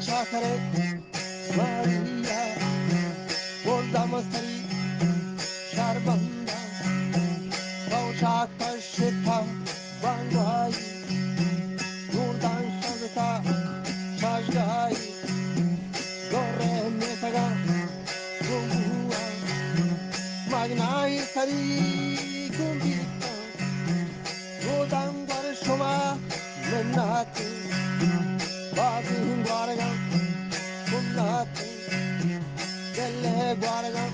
Chakare Maria Borda Masari Sharbanda Baushaka Shita Bangai Gurdan Shagata Shashgai Gore Metaga Gumbua Magnai Sari Gumbita Gurdan Garshoma Menati Badi Hindwaraga Gunnati Delle Guaraga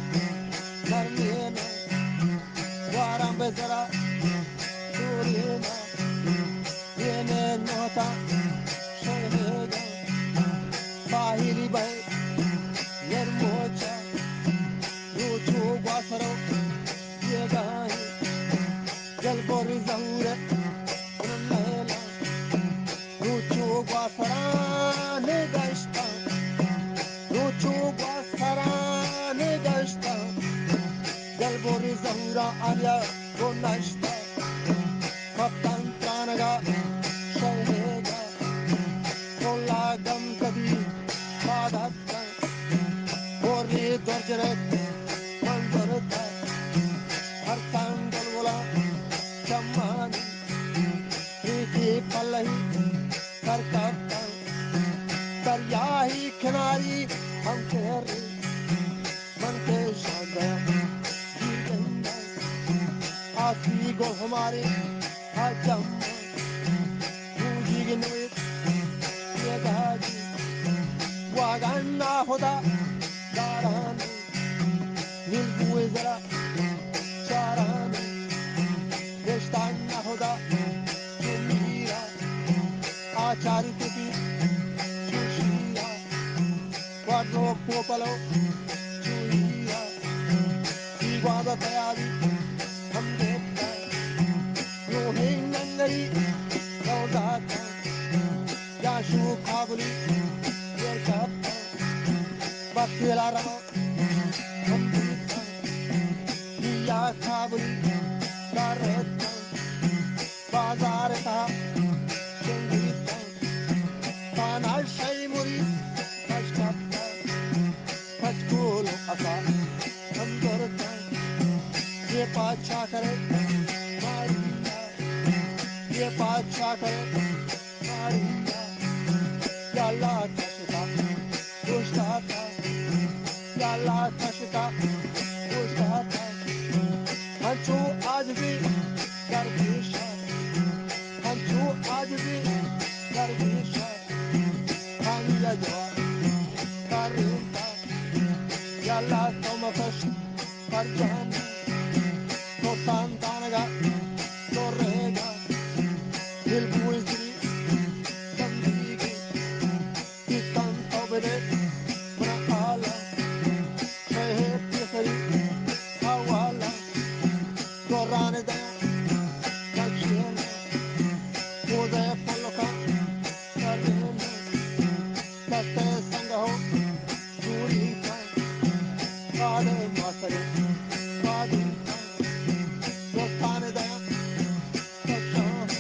Narmena Guarambezara Surina Yene Nota Shahega Bahili Bay Nermocha Ruchu Guasaro Yegai Jalbori Zangre Unamela Ruchu Guasara Negashta Ruchu Guasara Negashta Jalbori Zahura Arya Gonashta Kaptan Pranaga Shahega Kola Gam Kadi Padhatta Borni Dorjaret Manzarata Hartan Galgola Chammani Priti Pallahi Karkata Daryahi Kinari Hamkeri Manke Shagaya Ganda Afi Go Hamare Hajam Muji Ginwit Yagaji Wagana Hoda Daran Nilguizara Charan Destana Hoda Jumira Achari Tupi Chushira Quadro Popalo Chuira Iguada Tayari Hamdeta Rohing Nangari Yaudata Yashu Kabuli Yerkapa Bakila Rama Hamdeta Niya Kabuli Kareta Bazareta Shengita Panal Shaimuri Kashkapa Kachkulu Asa Hamdurta Ye Pacha Kare Maria Ye Pacha Kare Maria Yalla Kashita Ushtata Yalla Kashita Ushtata Hanchu Ajvi Garbisha Hanchu Ajvi Garbisha Hanya Jwa Karinta Yalla Tomakash Karjana Totan Tanaga Torrega Dilbuizri Kandigi Titan Tobede Manakala Shehe Pisari Hawala Goraneda Kachena Udaya Paloka Karina Tate Sangaho Jurika Kade Masari Kadita Gostanedaya Kachana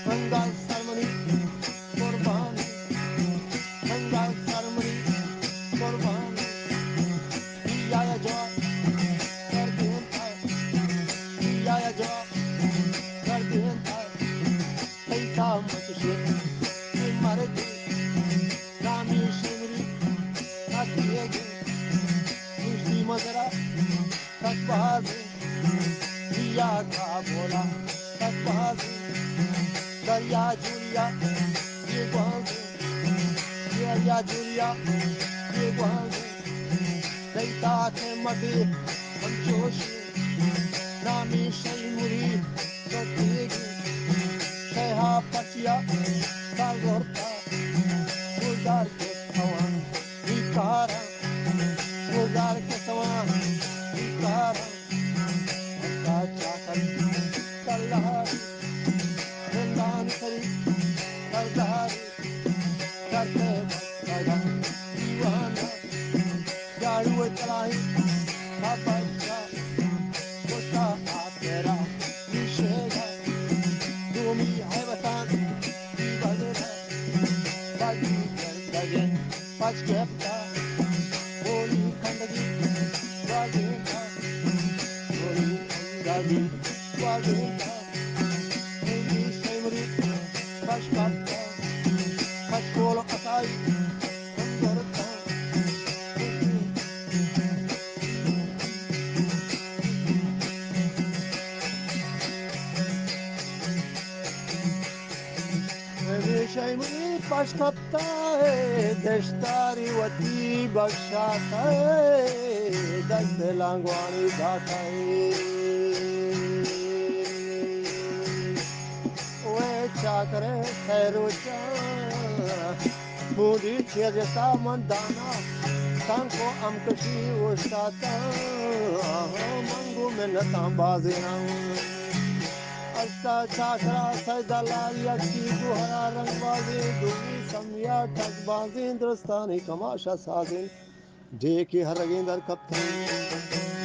Mangal Ceremony Korbani Mangal Ceremony Korbani Iyaya Joa Kardinta Iyaya Joa Kardinta Taita Matushi Marati Rami Shimri Katiyagi Ushti Mazara Katbazi Iya Kabola Katbazi Darya Julia Yegwanzi Darya Julia Yegwanzi Daita Kemati Amchoshi Rami Shaimuri Katiyagi Sheha Pachiya Kalorta Uldar ke Sawan Ikara Uldar ke Sawan Ikara Anta Chakari Kallari Nandani Kari Kaldari Karte Bhaga Divana Jaruwe Talahi Babacha Kosha Atera Nishega skepta Holy Kandagi Wagenta Holy Kandagi Wagenta Holy Shaimuri Kashkata Kashkolo Atai Kandarata Shaimuri Kashkata Deshtari Wati Bakshata Daste Langwani Dhata Chakre Kairucha Mudi Chirjata Mandana Tanko Amkashi Ustata Mangu Menata Bazina Alta Chakra Saidalari Yakti Guhara Rangbazi Duvi Samya Takbazi Indrastani Kamasha Sazin Deki Haragindar Kaptan